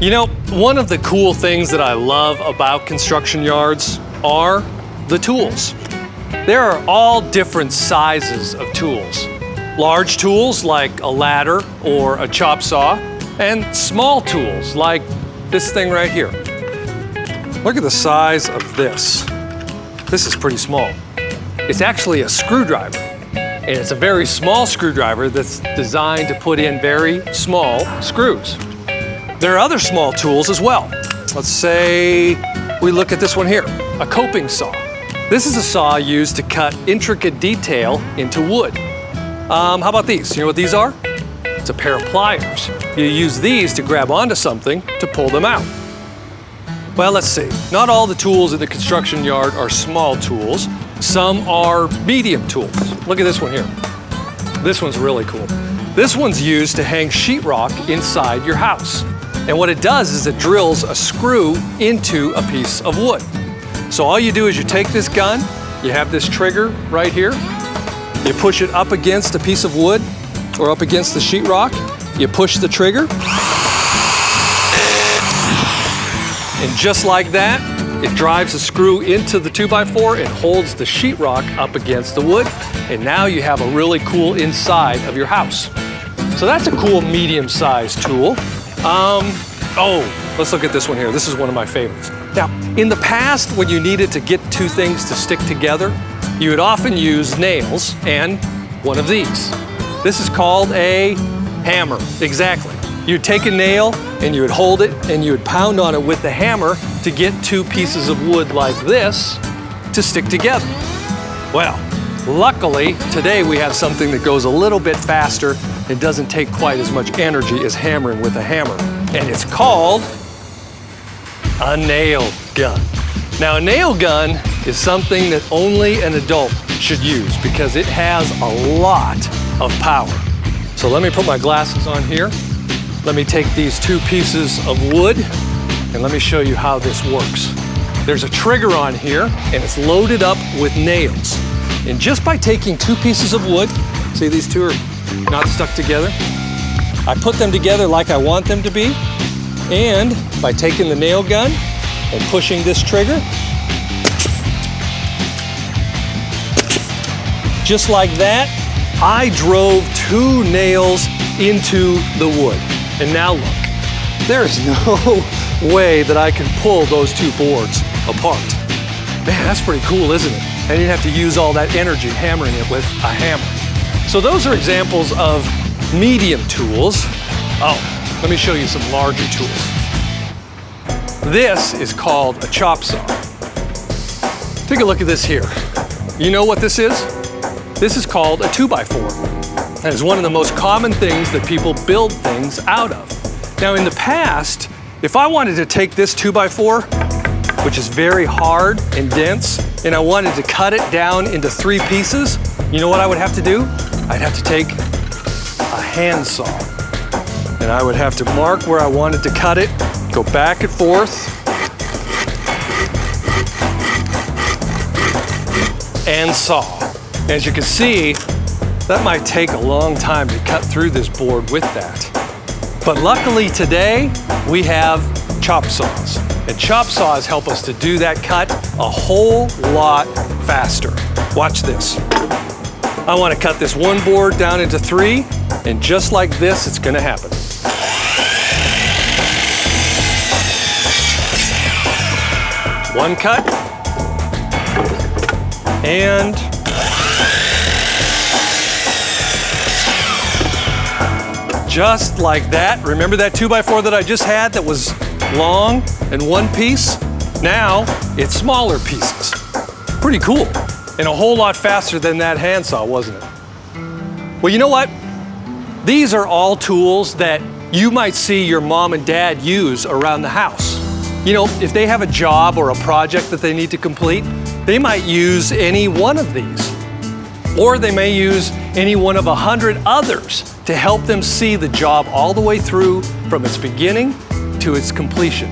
You know, one of the cool things that I love about construction yards are the tools. There are all different sizes of tools. Large tools like a ladder or a chop saw, and small tools like this thing right here. Look at the size of this. This is pretty small. It's actually a screwdriver, and it's a very small screwdriver that's designed to put in very small screws. There are other small tools as well. Let's say we look at this one here, a coping saw. This is a saw used to cut intricate detail into wood. How about these? You know what these are? It's a pair of pliers. You use these to grab onto something to pull them out. Well, let's see. Not all the tools in the construction yard are small tools. Some are medium tools. Look at this one here. This one's really cool. This one's used to hang sheetrock inside your house. And what it does is it drills a screw into a piece of wood. So all you do is you take this gun, you have this trigger right here, you push it up against a piece of wood or up against the sheetrock, you push the trigger, and just like that, it drives a screw into the 2x4 and holds the sheetrock up against the wood, and now you have a really cool inside of your house. So that's a cool medium-sized tool. Let's look at this one here. This is one of my favorites. Now, in the past, when you needed to get two things to stick together, you would often use nails and one of these. This is called a hammer. Exactly. You'd take a nail and you would hold it and you would pound on it with the hammer to get two pieces of wood like this to stick together. Well, luckily, today we have something that goes a little bit faster and doesn't take quite as much energy as hammering with a hammer. And it's called a nail gun. Now, a nail gun is something that only an adult should use because it has a lot of power. So let me put my glasses on here. Let me take these two pieces of wood and let me show you how this works. There's a trigger on here and it's loaded up with nails. And just by taking two pieces of wood, see these two are not stuck together? I put them together like I want them to be, and by taking the nail gun and pushing this trigger, just like that, I drove two nails into the wood. And now look, there is no way that I can pull those two boards apart. Man, that's pretty cool, isn't it? I didn't have to use all that energy hammering it with a hammer. So those are examples of medium tools. Oh, let me show you some larger tools. This is called a chop saw. Take a look at this here. You know what this is? This is called a 2x4. And it's one of the most common things that people build things out of. Now in the past, if I wanted to take this 2x4, which is very hard and dense, and I wanted to cut it down into 3 pieces, you know what I would have to do? I'd have to take a handsaw. And I would have to mark where I wanted to cut it, go back and forth, and saw. As you can see, that might take a long time to cut through this board with that. But luckily today, we have chop saws. And chop saws help us to do that cut a whole lot faster. Watch this. I want to cut this one board down into 3, and just like this, it's going to happen. One cut, and just like that. Remember that 2x4 that I just had that was long and one piece? Now it's smaller pieces. Pretty cool, and a whole lot faster than that handsaw, wasn't it? Well, you know what? These are all tools that you might see your mom and dad use around the house. You know, if they have a job or a project that they need to complete, they might use any one of these. Or they may use any one of 100 others to help them see the job all the way through from its beginning to its completion.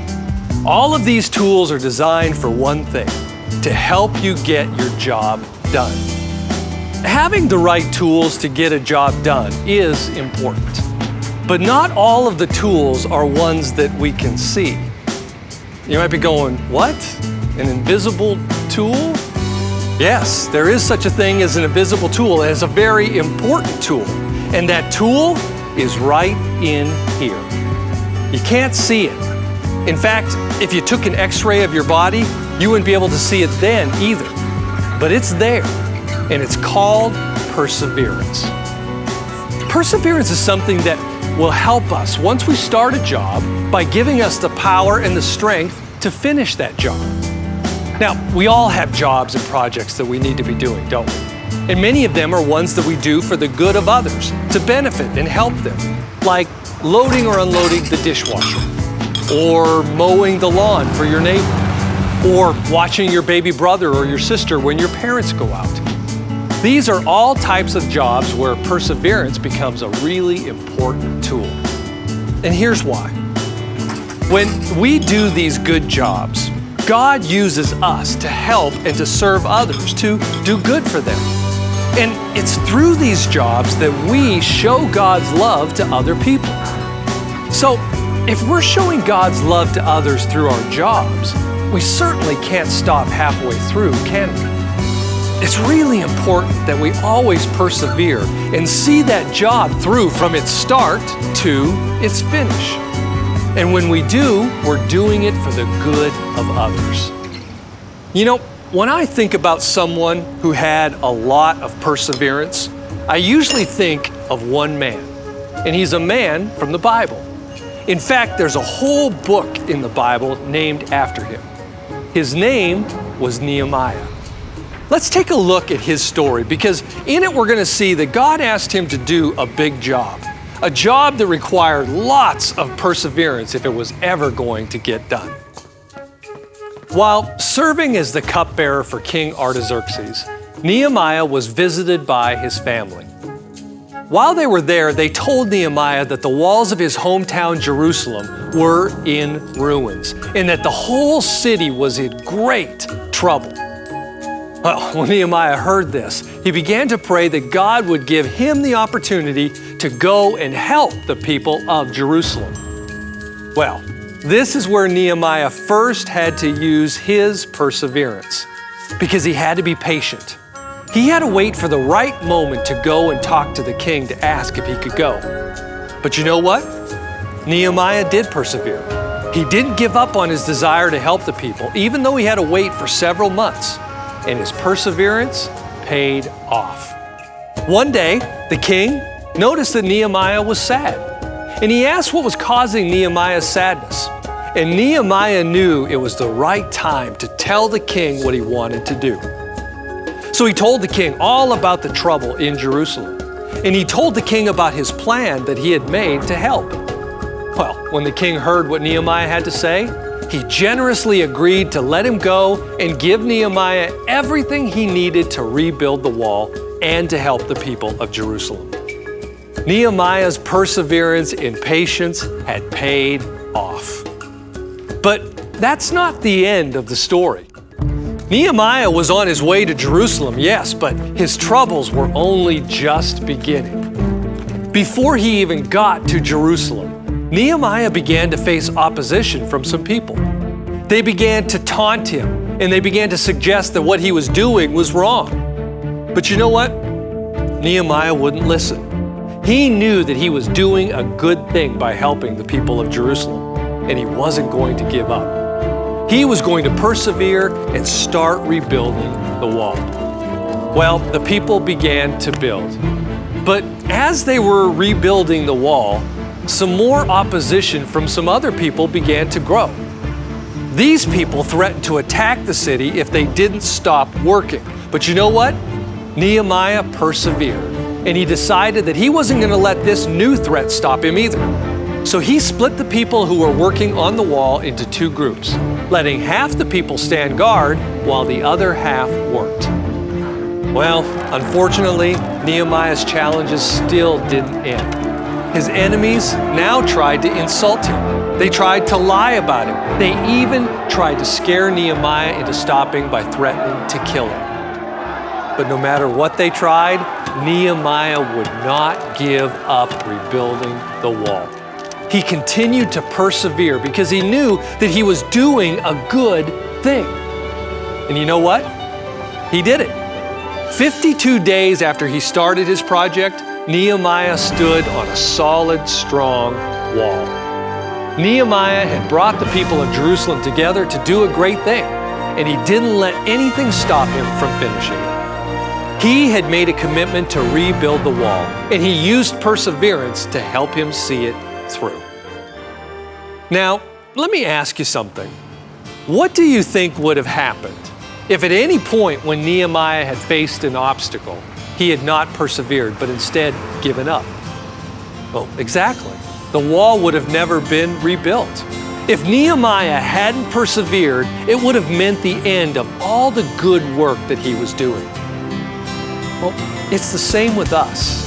All of these tools are designed for one thing, to help you get your job done. Having the right tools to get a job done is important. But not all of the tools are ones that we can see. You might be going, what? An invisible tool? Yes, there is such a thing as an invisible tool. It is a very important tool. And that tool is right in here. You can't see it. In fact, if you took an x-ray of your body, you wouldn't be able to see it then either. But it's there, and it's called perseverance. Perseverance is something that will help us once we start a job by giving us the power and the strength to finish that job. Now, we all have jobs and projects that we need to be doing, don't we? And many of them are ones that we do for the good of others, to benefit and help them, like loading or unloading the dishwasher, or mowing the lawn for your neighbor, or watching your baby brother or your sister when your parents go out. These are all types of jobs where perseverance becomes a really important tool. And here's why. When we do these good jobs, God uses us to help and to serve others, to do good for them. And it's through these jobs that we show God's love to other people. So, if we're showing God's love to others through our jobs, we certainly can't stop halfway through, can we? It's really important that we always persevere and see that job through from its start to its finish. And when we do, we're doing it for the good of others. You know, when I think about someone who had a lot of perseverance, I usually think of one man, and he's a man from the Bible. In fact, there's a whole book in the Bible named after him. His name was Nehemiah. Let's take a look at his story, because in it we're going to see that God asked him to do a big job, a job that required lots of perseverance if it was ever going to get done. While serving as the cupbearer for King Artaxerxes, Nehemiah was visited by his family. While they were there, they told Nehemiah that the walls of his hometown Jerusalem were in ruins and that the whole city was in great trouble. Well, when Nehemiah heard this, he began to pray that God would give him the opportunity to go and help the people of Jerusalem. Well, this is where Nehemiah first had to use his perseverance, because he had to be patient. He had to wait for the right moment to go and talk to the king to ask if he could go. But you know what? Nehemiah did persevere. He didn't give up on his desire to help the people, even though he had to wait for several months. And his perseverance paid off. One day, the king noticed that Nehemiah was sad, and he asked what was causing Nehemiah's sadness. And Nehemiah knew it was the right time to tell the king what he wanted to do. So he told the king all about the trouble in Jerusalem, and he told the king about his plan that he had made to help. Well, when the king heard what Nehemiah had to say, he generously agreed to let him go and give Nehemiah everything he needed to rebuild the wall and to help the people of Jerusalem. Nehemiah's perseverance and patience had paid off. But that's not the end of the story. Nehemiah was on his way to Jerusalem, yes, but his troubles were only just beginning. Before he even got to Jerusalem, Nehemiah began to face opposition from some people. They began to taunt him, and they began to suggest that what he was doing was wrong. But you know what? Nehemiah wouldn't listen. He knew that he was doing a good thing by helping the people of Jerusalem, and he wasn't going to give up. He was going to persevere and start rebuilding the wall. Well, the people began to build. But as they were rebuilding the wall, some more opposition from some other people began to grow. These people threatened to attack the city if they didn't stop working. But you know what? Nehemiah persevered, and he decided that he wasn't going to let this new threat stop him either. So he split the people who were working on the wall into two groups, letting half the people stand guard while the other half worked. Well, unfortunately, Nehemiah's challenges still didn't end. His enemies now tried to insult him. They tried to lie about him. They even tried to scare Nehemiah into stopping by threatening to kill him. But no matter what they tried, Nehemiah would not give up rebuilding the wall. He continued to persevere because he knew that he was doing a good thing. And you know what? He did it. 52 days after he started his project, Nehemiah stood on a solid, strong wall. Nehemiah had brought the people of Jerusalem together to do a great thing, and he didn't let anything stop him from finishing it. He had made a commitment to rebuild the wall, and he used perseverance to help him see it through. Now, let me ask you something. What do you think would have happened if at any point when Nehemiah had faced an obstacle, he had not persevered, but instead given up? Well, exactly. The wall would have never been rebuilt. If Nehemiah hadn't persevered, it would have meant the end of all the good work that he was doing. Well, it's the same with us.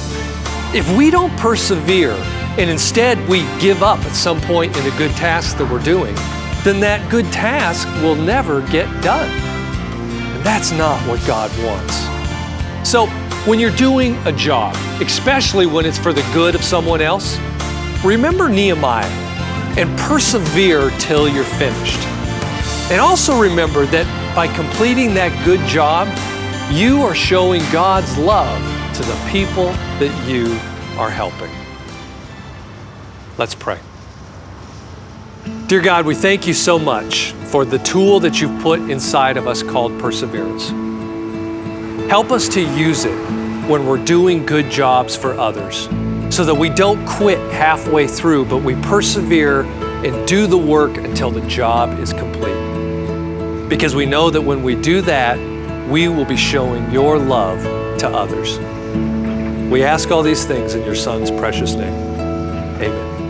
If we don't persevere and instead we give up at some point in a good task that we're doing, then that good task will never get done. And that's not what God wants. So when you're doing a job, especially when it's for the good of someone else, remember Nehemiah and persevere till you're finished. And also remember that by completing that good job, you are showing God's love to the people that you are helping. Let's pray. Dear God, we thank you so much for the tool that you've put inside of us called perseverance. Help us to use it when we're doing good jobs for others, so that we don't quit halfway through, but we persevere and do the work until the job is complete. Because we know that when we do that, we will be showing your love to others. We ask all these things in your Son's precious name. Amen.